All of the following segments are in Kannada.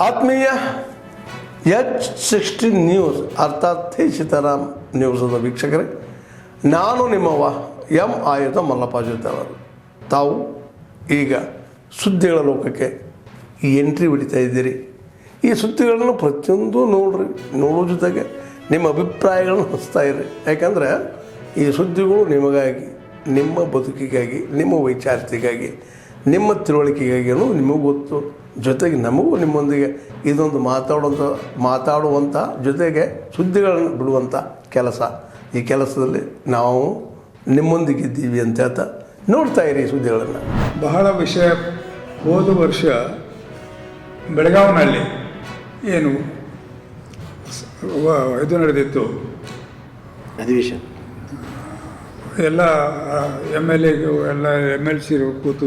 ಆತ್ಮೀಯ H16 ನ್ಯೂಸ್ ಅರ್ಥಾತ್ ತಿ ಸೀತಾರಾಮ್ ನ್ಯೂಸದ ವೀಕ್ಷಕರೇ, ನಾನು ನಿಮ್ಮವ ಎಂ ಆಯುಧ ಮಲ್ಲಪ್ಪ ಜೊತೆ ಅವರು. ತಾವು ಈಗ ಸುದ್ದಿಗಳ ಲೋಕಕ್ಕೆ ಎಂಟ್ರಿ ಹೊಡಿತಾ ಇದ್ದೀರಿ. ಈ ಸುದ್ದಿಗಳನ್ನು ಪ್ರತಿಯೊಂದು ನೋಡೋ ಜೊತೆಗೆ ನಿಮ್ಮ ಅಭಿಪ್ರಾಯಗಳನ್ನು ಹಂಚ್ತಾ ಇರಿ. ಯಾಕಂದರೆ ಈ ಸುದ್ದಿಗಳು ನಿಮಗಾಗಿ, ನಿಮ್ಮ ಬದುಕಿಗಾಗಿ, ನಿಮ್ಮ ವೈಚಾರಿಕೆಗಾಗಿ, ನಿಮ್ಮ ತಿಳುವಳಿಕೆಗಾಗಿಯೂ ನಿಮಗೂ ಗೊತ್ತು. ಜೊತೆಗೆ ನಮಗೂ ನಿಮ್ಮೊಂದಿಗೆ ಇದೊಂದು ಮಾತಾಡುವಂಥ ಜೊತೆಗೆ ಸುದ್ದಿಗಳನ್ನು ಬಿಡುವಂಥ ಕೆಲಸ. ಈ ಕೆಲಸದಲ್ಲಿ ನಾವು ನಿಮ್ಮೊಂದಿಗಿದ್ದೀವಿ ಅಂತ ಹೇಳ್ತಾ ನೋಡ್ತಾ ಇರಿ ಈ ಸುದ್ದಿಗಳನ್ನು. ಬಹಳ ವಿಷಯ. ಹೋದ ವರ್ಷ ಬೆಳಗಾವಿನಲ್ಲಿ ಏನು ಇದು ನಡೆದಿತ್ತು, ಅಧಿವೇಶನ, ಎಲ್ಲ MLA ಎಲ್ಲ MLC ಕೂತು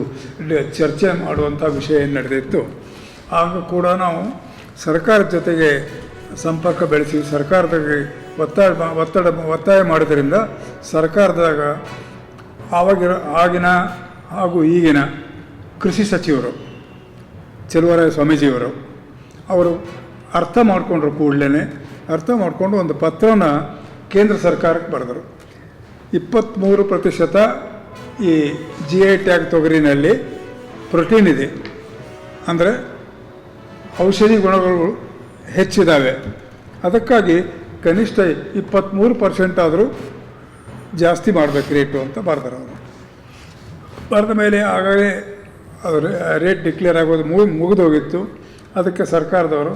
ಚರ್ಚೆ ಮಾಡುವಂಥ ವಿಷಯ ಏನು ನಡೆದಿತ್ತು. ಆಗ ಕೂಡ ನಾವು ಸರ್ಕಾರದ ಜೊತೆಗೆ ಸಂಪರ್ಕ ಬೆಳೆಸಿ ಸರ್ಕಾರದಾಗೆ ಒತ್ತಾಯ ಮಾಡೋದ್ರಿಂದ ಸರ್ಕಾರದಾಗ ಆಗಿನ ಹಾಗೂ ಈಗಿನ ಕೃಷಿ ಸಚಿವರು ಚೆಲುವರಾಯ ಸ್ವಾಮೀಜಿಯವರು ಅವರು ಅರ್ಥ ಮಾಡಿಕೊಂಡ್ರು. ಕೂಡಲೇ ಅರ್ಥ ಮಾಡಿಕೊಂಡು ಒಂದು ಪತ್ರನ ಕೇಂದ್ರ ಸರ್ಕಾರಕ್ಕೆ ಬರೆದರು. 23% ಈ GI ಟ್ಯಾಗ್ ತೊಗರಿನಲ್ಲಿ ಪ್ರೋಟೀನ್ ಇದೆ, ಅಂದರೆ ಔಷಧಿ ಗುಣಗಳು ಹೆಚ್ಚಿದ್ದಾವೆ. ಅದಕ್ಕಾಗಿ ಕನಿಷ್ಠ 23% ಆದರೂ ಜಾಸ್ತಿ ಮಾಡಬೇಕು ರೇಟು ಅಂತ ಬರೆದರು. ಅವರು ಬರೆದ ಮೇಲೆ ಆಗಾಗಲೇ ಅದು ರೇಟ್ ಡಿಕ್ಲೇರ್ ಆಗೋದು ಮುಗಿದೋಗಿತ್ತು. ಅದಕ್ಕೆ ಸರ್ಕಾರದವರು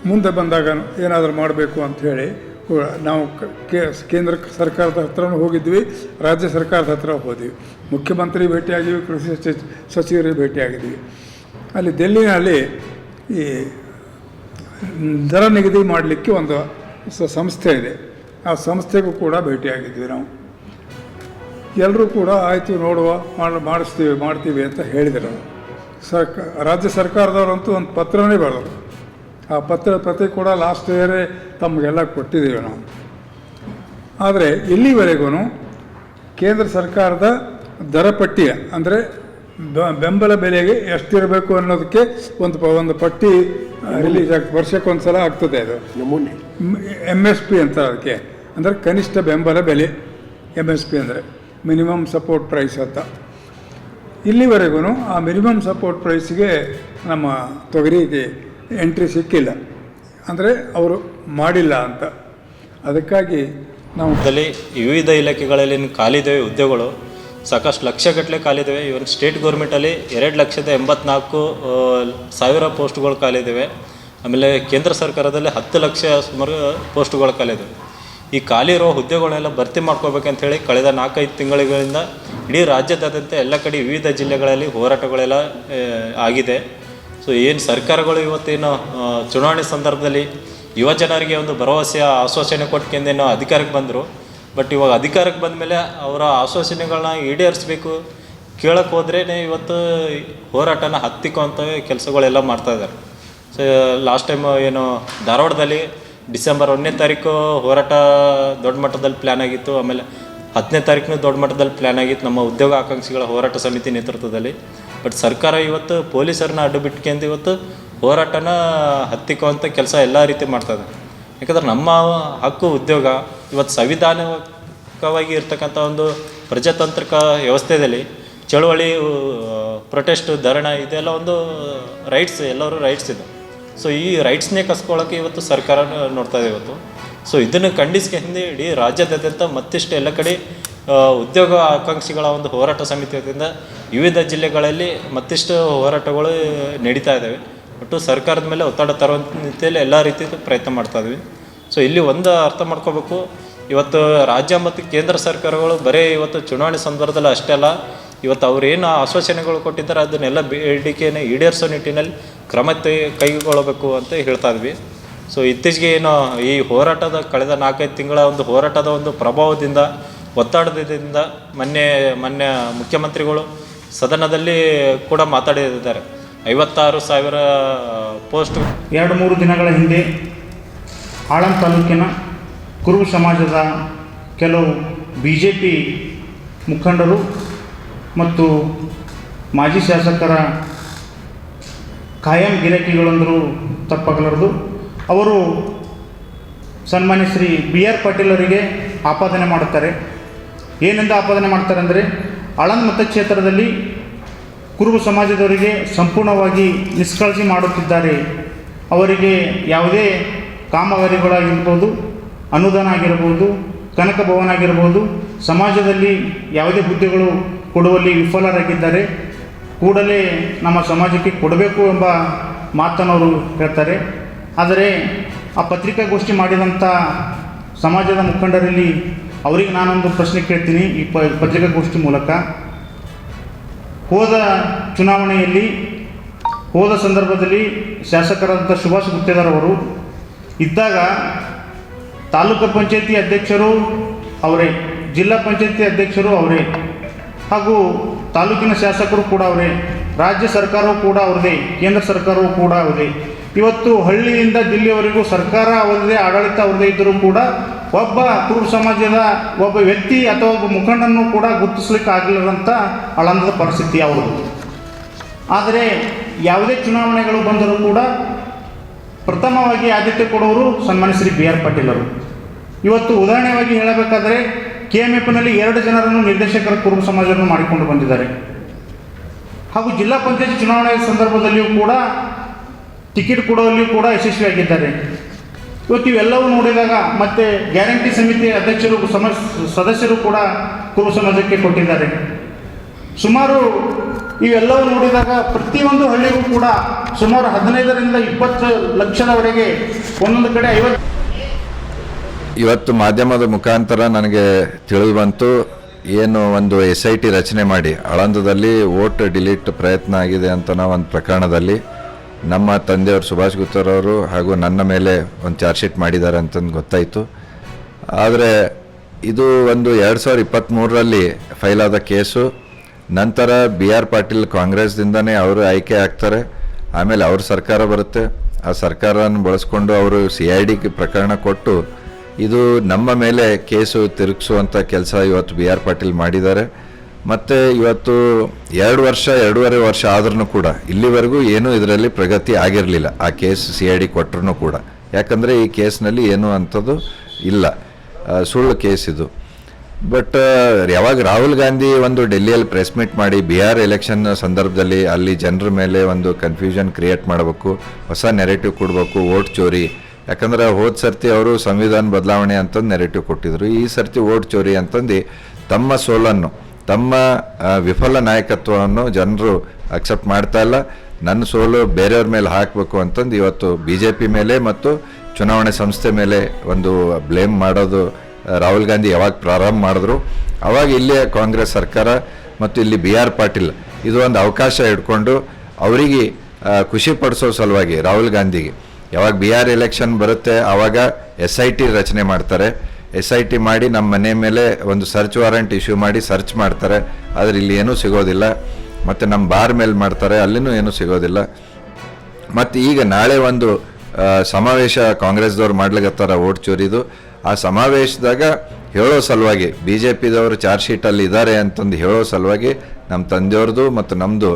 ಮುಂದೆ ಬಂದಾಗ ಏನಾದರೂ ಮಾಡಬೇಕು ಅಂಥೇಳಿ ನಾವು ಕೇಂದ್ರ ಸರ್ಕಾರದ ಹತ್ರನೂ ಹೋಗಿದ್ವಿ, ರಾಜ್ಯ ಸರ್ಕಾರದ ಹತ್ರ ಹೋದ್ವಿ, ಮುಖ್ಯಮಂತ್ರಿ ಭೇಟಿಯಾಗಿದ್ವಿ, ಕೃಷಿ ಸಚಿವರಿಗೆ ಭೇಟಿಯಾಗಿದ್ವಿ. ಅಲ್ಲಿ ದಿಲ್ಲಿನಲ್ಲಿ ಈ ದರ ನಿಗದಿ ಮಾಡಲಿಕ್ಕೆ ಒಂದು ಸಂಸ್ಥೆ ಇದೆ, ಆ ಸಂಸ್ಥೆಗೂ ಕೂಡ ಭೇಟಿಯಾಗಿದ್ವಿ ನಾವು. ಎಲ್ಲರೂ ಕೂಡ ಆಯಿತು ನೋಡುವ, ಮಾಡ್ತೀವಿ ಅಂತ ಹೇಳಿದರು. ರಾಜ್ಯ ಸರ್ಕಾರದವರಂತೂ ಒಂದು ಪತ್ರನೇ ಬರೆದರು. ಆ ಪ್ರತಿ ಕೂಡ ಲಾಸ್ಟ್ ಇಯರೇ ತಮಗೆಲ್ಲ ಕೊಟ್ಟಿದ್ದೀವಿ ನಾವು. ಆದರೆ ಇಲ್ಲಿವರೆಗೂ ಕೇಂದ್ರ ಸರ್ಕಾರದ ದರ ಪಟ್ಟಿ, ಅಂದರೆ ಬೆಂಬಲ ಬೆಲೆಗೆ ಎಷ್ಟಿರಬೇಕು ಅನ್ನೋದಕ್ಕೆ ಒಂದು ಪಟ್ಟಿ ರಿಲೀಸ್ ವರ್ಷಕ್ಕೊಂದು ಸಲ ಆಗ್ತದೆ. ಅದು MSP ಅಂತ, ಅದಕ್ಕೆ ಅಂದರೆ ಕನಿಷ್ಠ ಬೆಂಬಲ ಬೆಲೆ. MSP ಅಂದರೆ ಮಿನಿಮಮ್ ಸಪೋರ್ಟ್ ಪ್ರೈಸ್ ಅಂತ. ಇಲ್ಲಿವರೆಗೂ ಆ ಮಿನಿಮಮ್ ಸಪೋರ್ಟ್ ಪ್ರೈಸ್ಗೆ ನಮ್ಮ ತೊಗರಿಗೆ ಎಂಟ್ರಿ ಸಿಕ್ಕಿಲ್ಲ, ಅಂದರೆ ಅವರು ಮಾಡಿಲ್ಲ ಅಂತ. ಅದಕ್ಕಾಗಿ ನಾವು ವಿವಿಧ ಇಲಾಖೆಗಳಲ್ಲಿ ಖಾಲಿದ್ದೇವೆ ಹುದ್ದೆಗಳು ಸಾಕಷ್ಟು ಲಕ್ಷಗಟ್ಟಲೆ ಖಾಲಿದ್ದೇವೆ. ಇವನ್ ಸ್ಟೇಟ್ ಗೌರ್ಮೆಂಟಲ್ಲಿ 2,84,000 ಪೋಸ್ಟ್ಗಳು ಖಾಲಿದ್ದೇವೆ. ಆಮೇಲೆ ಕೇಂದ್ರ ಸರ್ಕಾರದಲ್ಲಿ 10 ಲಕ್ಷ ಸುಮಾರು ಪೋಸ್ಟ್ಗಳು ಖಾಲಿದ್ದೇವೆ. ಈ ಖಾಲಿ ಇರೋ ಹುದ್ದೆಗಳನ್ನೆಲ್ಲ ಭರ್ತಿ ಮಾಡ್ಕೋಬೇಕಂತೇಳಿ ಕಳೆದ 4-5 ತಿಂಗಳಿಂದ ಇಡೀ ರಾಜ್ಯದಾದ್ಯಂತ ಎಲ್ಲ ಕಡೆ ವಿವಿಧ ಜಿಲ್ಲೆಗಳಲ್ಲಿ ಹೋರಾಟಗಳೆಲ್ಲ ಆಗಿದೆ. ಸೊ ಏನು ಸರ್ಕಾರಗಳು ಇವತ್ತೇನು ಚುನಾವಣೆ ಸಂದರ್ಭದಲ್ಲಿ ಯುವ ಜನರಿಗೆ ಒಂದು ಭರವಸೆಯ ಆಶ್ವಾಸನೆ ಕೊಟ್ಕೊಂಡೇನೋ ಅಧಿಕಾರಕ್ಕೆ ಬಂದರು. ಬಟ್ ಇವಾಗ ಅಧಿಕಾರಕ್ಕೆ ಬಂದ ಮೇಲೆ ಅವರ ಆಶ್ವಾಸನೆಗಳನ್ನ ಈಡೇರಿಸಬೇಕು ಕೇಳಕ್ಕೆ ಹೋದ್ರೇ ಇವತ್ತು ಹೋರಾಟನ ಹತ್ತಿಕ್ಕುವಂಥ ಕೆಲಸಗಳೆಲ್ಲ ಮಾಡ್ತಾಯಿದ್ದಾರೆ. ಸೊ ಲಾಸ್ಟ್ ಟೈಮ್ ಏನು ಧಾರವಾಡದಲ್ಲಿ ಡಿಸೆಂಬರ್ 1ನೇ ತಾರೀಕು ಹೋರಾಟ ದೊಡ್ಡ ಮಟ್ಟದಲ್ಲಿ ಪ್ಲ್ಯಾನ್ ಆಗಿತ್ತು. ಆಮೇಲೆ 10ನೇ ತಾರೀಕು ದೊಡ್ಡ ಮಟ್ಟದಲ್ಲಿ ಪ್ಲ್ಯಾನ್ ಆಗಿತ್ತು ನಮ್ಮ ಉದ್ಯೋಗ ಆಕಾಂಕ್ಷಿಗಳ ಹೋರಾಟ ಸಮಿತಿ ನೇತೃತ್ವದಲ್ಲಿ. ಬಟ್ ಸರ್ಕಾರ ಇವತ್ತು ಪೊಲೀಸರನ್ನ ಅಡ್ಡು ಬಿಟ್ಕೊಂಡು ಇವತ್ತು ಹೋರಾಟನ ಹತ್ತಿಕ್ಕುವಂಥ ಕೆಲಸ ಎಲ್ಲ ರೀತಿ ಮಾಡ್ತದೆ. ಯಾಕಂದ್ರೆ ನಮ್ಮ ಹಕ್ಕು ಉದ್ಯೋಗ ಇವತ್ತು ಸಂವಿಧಾನಿಕವಾಗಿ ಇರ್ತಕ್ಕಂಥ ಒಂದು ಪ್ರಜಾತಾಂತ್ರಿಕ ವ್ಯವಸ್ಥೆಯಲ್ಲಿ ಚಳುವಳಿ, ಪ್ರೊಟೆಸ್ಟ್, ಧರಣ ಇದೆಲ್ಲ ಒಂದು ರೈಟ್ಸ್, ಎಲ್ಲರೂ ರೈಟ್ಸ್ ಇದೆ. ಸೊ ಈ ರೈಟ್ಸ್ನೇ ಕಸ್ಕೊಳ್ಳೋಕ್ಕೆ ಇವತ್ತು ಸರ್ಕಾರ ನೋಡ್ತಾ ಇದೆ ಇವತ್ತು. ಸೊ ಇದನ್ನು ಖಂಡಿಸ್ಕೊಂಡು ಇಡೀ ರಾಜ್ಯದಾದ್ಯಂತ ಮತ್ತಿಷ್ಟು ಎಲ್ಲ ಕಡೆ ಉದ್ಯೋಗ ಆಕಾಂಕ್ಷಿಗಳ ಒಂದು ಹೋರಾಟ ಸಮಿತಿಯಿಂದ ವಿವಿಧ ಜಿಲ್ಲೆಗಳಲ್ಲಿ ಮತ್ತಿಷ್ಟು ಹೋರಾಟಗಳು ನಡೀತಾ ಇದ್ದಾವೆ. ಒಟ್ಟು ಸರ್ಕಾರದ ಮೇಲೆ ಒತ್ತಡ ತರುವಂಥ ರೀತಿಯಲ್ಲಿ ಎಲ್ಲ ರೀತಿಯ ಪ್ರಯತ್ನ ಮಾಡ್ತಾ ಇದ್ವಿ. ಸೊ ಇಲ್ಲಿ ಒಂದು ಅರ್ಥ ಮಾಡ್ಕೋಬೇಕು, ಇವತ್ತು ರಾಜ್ಯ ಮತ್ತು ಕೇಂದ್ರ ಸರ್ಕಾರಗಳು ಬರೀ ಇವತ್ತು ಚುನಾವಣೆ ಸಂದರ್ಭದಲ್ಲಿ ಅಷ್ಟೇ ಅಲ್ಲ, ಇವತ್ತು ಅವರೇನು ಆಶ್ವಾಸನೆಗಳು ಕೊಟ್ಟಿದ್ದಾರೆ ಅದನ್ನೆಲ್ಲ ಬೇಡಿಕೆಯನ್ನು ಈಡೇರಿಸೋ ನಿಟ್ಟಿನಲ್ಲಿ ಕ್ರಮ ಕೈಗೊಳ್ಳಬೇಕು ಅಂತ ಹೇಳ್ತಾ ಇದ್ವಿ. ಸೊ ಇತ್ತೀಚೆಗೆ ಏನು ಈ ಹೋರಾಟದ ಕಳೆದ 4-5 ತಿಂಗಳ ಒಂದು ಹೋರಾಟದ ಒಂದು ಪ್ರಭಾವದಿಂದ, ಒತ್ತಡದಿಂದ ಮೊನ್ನೆ ಮುಖ್ಯಮಂತ್ರಿಗಳು ಸದನದಲ್ಲಿ ಕೂಡ ಮಾತಾಡಿದ್ದಾರೆ. 56,000 ಪೋಸ್ಟ್ 2-3 ದಿನಗಳ ಹಿಂದೆ ಆಳಂದ ತಾಲೂಕಿನ ಕುರುಬ ಸಮಾಜದ ಕೆಲವು BJP ಮುಖಂಡರು ಮತ್ತು ಮಾಜಿ ಶಾಸಕರ ಖಾಯಂ ಗಿರಾಕಿಗಳಂದರೂ ತಪ್ಪಾಗಲಾರದು. ಅವರು ಸನ್ಮಾನ್ಯ ಶ್ರೀ BR ಪಾಟೀಲ್ ಅವರಿಗೆ ಆಪಾದನೆ ಮಾಡುತ್ತಾರೆ. ಏನೆಂದು ಆಪಾದನೆ ಮಾಡ್ತಾರೆ ಅಂದರೆ, ಆಳಂದ್ ಮತಕ್ಷೇತ್ರದಲ್ಲಿ ಕುರುಬ ಸಮಾಜದವರಿಗೆ ಸಂಪೂರ್ಣವಾಗಿ ನಿಷ್ಕಾಳಜಿ ಮಾಡುತ್ತಿದ್ದಾರೆ. ಅವರಿಗೆ ಯಾವುದೇ ಕಾಮಗಾರಿಗಳಾಗಿರ್ಬೋದು, ಅನುದಾನ ಆಗಿರ್ಬೋದು, ಕನಕ ಭವನ ಆಗಿರ್ಬೋದು, ಸಮಾಜದಲ್ಲಿ ಯಾವುದೇ ಹುದ್ದೆಗಳು ಕೊಡುವಲ್ಲಿ ವಿಫಲರಾಗಿದ್ದಾರೆ. ಕೂಡಲೇ ನಮ್ಮ ಸಮಾಜಕ್ಕೆ ಕೊಡಬೇಕು ಎಂಬ ಮಾತನ್ನು ಅವರು ಹೇಳ್ತಾರೆ. ಆದರೆ ಆ ಪತ್ರಿಕಾಗೋಷ್ಠಿ ಮಾಡಿದಂಥ ಸಮಾಜದ ಮುಖಂಡರಲ್ಲಿ ಅವರಿಗೆ ನಾನೊಂದು ಪ್ರಶ್ನೆ ಕೇಳ್ತೀನಿ ಈ ಪತ್ರಿಕಾಗೋಷ್ಠಿ ಮೂಲಕ. ಹೋದ ಸಂದರ್ಭದಲ್ಲಿ ಶಾಸಕರಾದಂಥ ಸುಭಾಷ್ ಗುತ್ತೇದಾರ್ ಅವರು ಇದ್ದಾಗ ತಾಲೂಕು ಪಂಚಾಯತಿ ಅಧ್ಯಕ್ಷರು ಅವರೇ, ಜಿಲ್ಲಾ ಪಂಚಾಯತಿ ಅಧ್ಯಕ್ಷರು ಅವರೇ, ಹಾಗೂ ತಾಲೂಕಿನ ಶಾಸಕರು ಕೂಡ ಅವರೇ, ರಾಜ್ಯ ಸರ್ಕಾರವೂ ಕೂಡ ಅವ್ರದೇ, ಕೇಂದ್ರ ಸರ್ಕಾರವೂ ಕೂಡ ಅವರದೇ. ಇವತ್ತು ಹಳ್ಳಿಯಿಂದ ದಿಲ್ಲಿಯವರೆಗೂ ಸರ್ಕಾರ ಅವರದೇ, ಆಡಳಿತ ಅವರದೇ ಇದ್ದರೂ ಕೂಡ ಒಬ್ಬ ಕುರುಬ ಸಮಾಜದ ಒಬ್ಬ ವ್ಯಕ್ತಿ ಅಥವಾ ಒಬ್ಬ ಮುಖಂಡನ್ನು ಕೂಡ ಗುರುತಿಸ್ಲಿಕ್ಕೆ ಆಗಲಿಲ್ಲಂಥ ಆಳಂದದ ಪರಿಸ್ಥಿತಿ ಅವ್ರದ್ದು. ಆದರೆ ಯಾವುದೇ ಚುನಾವಣೆಗಳು ಬಂದರೂ ಕೂಡ ಪ್ರಥಮವಾಗಿ ಆದ್ಯತೆ ಕೊಡುವರು ಸನ್ಮಾನ್ಯ ಶ್ರೀ BR ಪಾಟೀಲ್ ಅವರು. ಇವತ್ತು ಉದಾಹರಣೆಯಾಗಿ ಹೇಳಬೇಕಾದರೆ KMFನಲ್ಲಿ 2 ಜನರನ್ನು ನಿರ್ದೇಶಕರ ಕುರುಬ ಸಮಾಜವನ್ನು ಮಾಡಿಕೊಂಡು ಬಂದಿದ್ದಾರೆ. ಹಾಗೂ ಜಿಲ್ಲಾ ಪಂಚಾಯತ್ ಚುನಾವಣೆ ಸಂದರ್ಭದಲ್ಲಿಯೂ ಕೂಡ ಟಿಕೆಟ್ ಕೊಡುವಲ್ಲಿಯೂ ಕೂಡ ಯಶಸ್ವಿಯಾಗಿದ್ದಾರೆ. ಇವತ್ತು ಇವೆಲ್ಲವೂ ನೋಡಿದಾಗ ಮತ್ತೆ ಗ್ಯಾರಂಟಿ ಸಮಿತಿ ಅಧ್ಯಕ್ಷರು ಸದಸ್ಯರು ಕೂಡ ಕುರುಬ ಸಮಾಜಕ್ಕೆ ಕೊಟ್ಟಿದ್ದಾರೆ. ಸುಮಾರು ಇವೆಲ್ಲವೂ ನೋಡಿದಾಗ ಪ್ರತಿಯೊಂದು ಹಳ್ಳಿಗೂ ಕೂಡ ಸುಮಾರು 15ರಿಂದ 20 ಲಕ್ಷದವರೆಗೆ ಒಂದೊಂದು ಕಡೆ 50. ಇವತ್ತು ಮಾಧ್ಯಮದ ಮುಖಾಂತರ ನನಗೆ ತಿಳಿದು ಬಂತು, ಏನು ಒಂದು SIT ರಚನೆ ಮಾಡಿ ಆಳಂದದಲ್ಲಿ ವೋಟ್ ಡಿಲೀಟ್ ಪ್ರಯತ್ನ ಆಗಿದೆ ಅಂತ ಒಂದು ಪ್ರಕರಣದಲ್ಲಿ ನಮ್ಮ ತಂದೆಯವರು ಸುಭಾಷ್ ಗುತ್ತೇದಾರ್ ಅವರು ಹಾಗೂ ನನ್ನ ಮೇಲೆ ಒಂದು ಚಾರ್ಜ್ ಶೀಟ್ ಮಾಡಿದ್ದಾರೆ ಅಂತಂದು ಗೊತ್ತಾಯಿತು. ಆದರೆ ಇದು ಒಂದು 2023ರಲ್ಲಿ ಫೈಲ್ ಆದ ಕೇಸು. ನಂತರ BR ಪಾಟೀಲ್ ಕಾಂಗ್ರೆಸ್ದಿಂದನೇ ಅವರು ಆಯ್ಕೆ ಆಗ್ತಾರೆ. ಆಮೇಲೆ ಅವ್ರ ಸರ್ಕಾರ ಬರುತ್ತೆ. ಆ ಸರ್ಕಾರನ ಬಳಸ್ಕೊಂಡು ಅವರು CID ಪ್ರಕರಣ ಕೊಟ್ಟು ಇದು ನಮ್ಮ ಮೇಲೆ ಕೇಸು ತಿರುಗಿಸುವಂಥ ಕೆಲಸ ಇವತ್ತು BR ಪಾಟೀಲ್ ಮಾಡಿದ್ದಾರೆ. ಮತ್ತು ಇವತ್ತು 2.5 ವರ್ಷ ಆದ್ರೂ ಕೂಡ ಇಲ್ಲಿವರೆಗೂ ಏನೂ ಇದರಲ್ಲಿ ಪ್ರಗತಿ ಆಗಿರಲಿಲ್ಲ. ಆ ಕೇಸ್ CID ಕೊಟ್ಟರು ಕೂಡ, ಯಾಕಂದರೆ ಈ ಕೇಸ್ನಲ್ಲಿ ಏನೂ ಅಂಥದ್ದು ಇಲ್ಲ, ಸುಳ್ಳು ಕೇಸ್ ಇದು. ಬಟ್ ಯಾವಾಗ ರಾಹುಲ್ ಗಾಂಧಿ ಒಂದು ಡೆಲ್ಲಿಯಲ್ಲಿ ಪ್ರೆಸ್ ಮೀಟ್ ಮಾಡಿ ಬಿಹಾರ್ ಎಲೆಕ್ಷನ್ ಸಂದರ್ಭದಲ್ಲಿ ಅಲ್ಲಿ ಜನರ ಮೇಲೆ ಒಂದು ಕನ್ಫ್ಯೂಷನ್ ಕ್ರಿಯೇಟ್ ಮಾಡಬೇಕು, ಹೊಸ ನೆರೆಟಿವ್ ಕೊಡಬೇಕು, ವೋಟ್ ಚೋರಿ. ಯಾಕಂದ್ರೆ ಹೋದ ಸರ್ತಿ ಅವರು ಸಂವಿಧಾನ ಬದಲಾವಣೆ ಅಂತಂದು ನೆರೆಟಿವ್ ಕೊಟ್ಟಿದ್ರು. ಈ ಸರ್ತಿ ವೋಟ್ ಚೋರಿ ಅಂತಂದು ತಮ್ಮ ಸೋಲನ್ನು, ತಮ್ಮ ವಿಫಲ ನಾಯಕತ್ವವನ್ನು ಜನರು ಅಕ್ಸೆಪ್ಟ್ ಮಾಡ್ತಾ ಇಲ್ಲ. ನನ್ನ ಸೋಲು ಬೇರೆಯವ್ರ ಮೇಲೆ ಹಾಕಬೇಕು ಅಂತಂದು ಇವತ್ತು BJP ಮೇಲೆ ಮತ್ತು ಚುನಾವಣೆ ಸಂಸ್ಥೆ ಮೇಲೆ ಒಂದು ಬ್ಲೇಮ್ ಮಾಡೋದು ರಾಹುಲ್ ಗಾಂಧಿ ಯಾವಾಗ ಪ್ರಾರಂಭ ಮಾಡಿದ್ರು ಆವಾಗ ಇಲ್ಲಿಯ ಕಾಂಗ್ರೆಸ್ ಸರ್ಕಾರ ಮತ್ತು ಇಲ್ಲಿ BR ಪಾಟೀಲ್ ಇದು ಒಂದು ಅವಕಾಶ ಇಟ್ಕೊಂಡು ಅವರಿಗೆ ಖುಷಿ ಪಡಿಸೋ ಸಲುವಾಗಿ ರಾಹುಲ್ ಗಾಂಧಿಗೆ ಯಾವಾಗ BR ಎಲೆಕ್ಷನ್ ಬರುತ್ತೆ ಆವಾಗ SIT ರಚನೆ ಮಾಡ್ತಾರೆ. SIT ಮಾಡಿ ನಮ್ಮ ಮನೆ ಮೇಲೆ ಒಂದು ಸರ್ಚ್ ವಾರೆಂಟ್ ಇಶ್ಯೂ ಮಾಡಿ ಸರ್ಚ್ ಮಾಡ್ತಾರೆ. ಆದರೆ ಇಲ್ಲಿ ಏನೂ ಸಿಗೋದಿಲ್ಲ. ಮತ್ತು ನಮ್ಮ ಬಾರ್ ಮೇಲೆ ಮಾಡ್ತಾರೆ, ಅಲ್ಲಿನೂ ಏನೂ ಸಿಗೋದಿಲ್ಲ. ಮತ್ತು ಈಗ ನಾಳೆ ಒಂದು ಸಮಾವೇಶ ಕಾಂಗ್ರೆಸ್ದವ್ರು ಮಾಡ್ಲಿಕತ್ತಾರ ವೋಟ್ ಚೋರಿದು. ಆ ಸಮಾವೇಶದಾಗ ಹೇಳೋ ಸಲುವಾಗಿ BJPದವರು ಚಾರ್ಜ್ ಶೀಟಲ್ಲಿ ಇದ್ದಾರೆ ಅಂತಂದು ಹೇಳೋ ಸಲುವಾಗಿ ನಮ್ಮ ತಂದೆಯವ್ರದ್ದು ಮತ್ತು ನಮ್ಮದು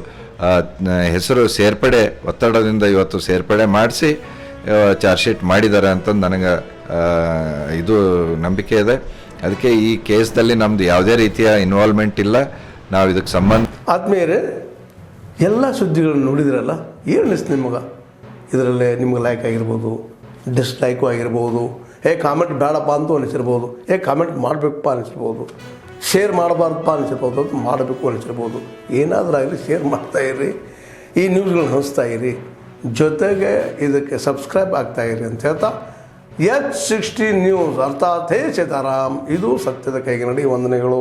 ಹೆಸರು ಸೇರ್ಪಡೆ ಒತ್ತಡದಿಂದ ಇವತ್ತು ಸೇರ್ಪಡೆ ಮಾಡಿಸಿ ಚಾರ್ಜ್ ಶೀಟ್ ಮಾಡಿದ್ದಾರೆ ಅಂತಂದು ನನಗೆ ಇದು ನಂಬಿಕೆ ಇದೆ. ಅದಕ್ಕೆ ಈ ಕೇಸ್ದಲ್ಲಿ ನಮ್ಮದು ಯಾವುದೇ ರೀತಿಯ ಇನ್ವಾಲ್ವ್ಮೆಂಟ್ ಇಲ್ಲ. ನಾವು ಇದಕ್ಕೆ ಸಂಬಂಧ ಆದ್ಮೇಲೆ ಎಲ್ಲ ಸುದ್ದಿಗಳನ್ನು ನೋಡಿದ್ರಲ್ಲ, ಏನು ಅನಿಸ್ತು ನಿಮಗೆ? ಇದರಲ್ಲೇ ನಿಮ್ಗೆ ಲೈಕ್ ಆಗಿರ್ಬೋದು, ಡಿಸ್ಲೈಕು ಆಗಿರ್ಬೋದು, ಕಾಮೆಂಟ್ ಬೇಡಪ್ಪ ಅಂತೂ ಅನಿಸಿರ್ಬೋದು, ಕಾಮೆಂಟ್ ಮಾಡಬೇಕಪ್ಪ ಅನಿಸಿರ್ಬೋದು, ಶೇರ್ ಮಾಡಬಾರ್ದಪ್ಪ ಅನಿಸಿರ್ಬೋದು, ಅದು ಮಾಡಬೇಕು ಅನಿಸಿರ್ಬೋದು. ಏನಾದರೂ ಆಗಲಿ ಶೇರ್ ಮಾಡ್ತಾಯಿರಿ, ಈ ನ್ಯೂಸ್ಗಳನ್ನ ಹಂಚ್ತಾ ಇರಿ, ಜೊತೆಗೆ ಇದಕ್ಕೆ ಸಬ್ಸ್ಕ್ರೈಬ್ ಆಗ್ತಾಯಿರಿ ಅಂತ ಹೇಳ್ತಾ H16 ನ್ಯೂಸ್ ಅರ್ಥಾತ್ ಹೇ ಸೀತಾರಾಮ್, ಇದು ಸತ್ಯದ ಕೈಗೆ ನಡಿ. ವಂದನೆಗಳು.